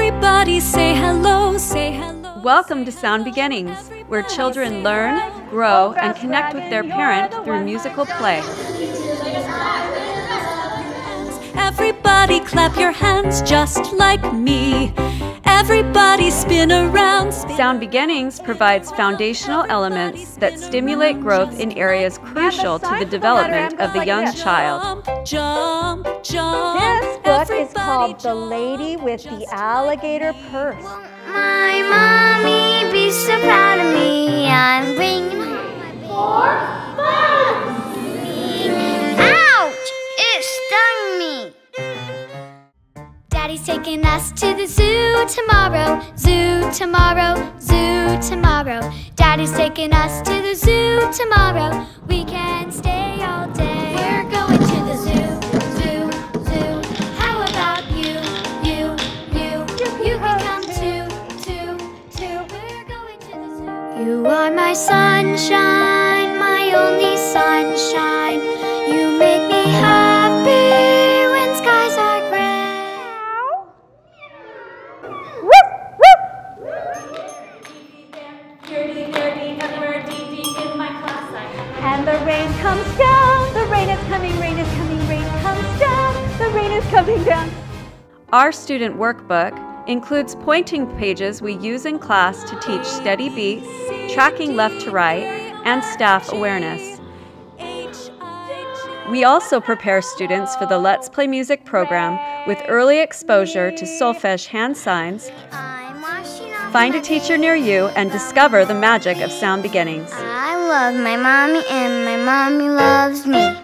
Everybody say hello, say hello. Welcome to Sound Beginnings, where children learn, grow, and connect with their parent through musical play. Everybody clap your hands just like me. Everybody spin around. Sound Beginnings provides foundational elements that stimulate growth in areas crucial to the development of the young child. Jump, jump. This book is called The Lady with the Alligator Purse. My mommy be so proud of me. I'm bringing home my 4 bugs. Ouch! It stung me. Daddy's taking us to the zoo tomorrow. Zoo tomorrow. Zoo tomorrow. Daddy's taking us to the zoo tomorrow. We can stay all day. We're going to the zoo. Zoo, zoo. How about you? You can come too. We're going to the zoo. You are my sunshine, my only sunshine. You make me happy when skies are gray. And the rain comes down. The rain is coming, rain is coming, rain comes down. The rain is coming down. Our student workbook includes pointing pages we use in class to teach steady beats, tracking left to right, and staff awareness. We also prepare students for the Let's Play Music program with early exposure to solfege hand signs. Find a teacher near you and discover the magic of Sound Beginnings. I love my mommy and my mommy loves me.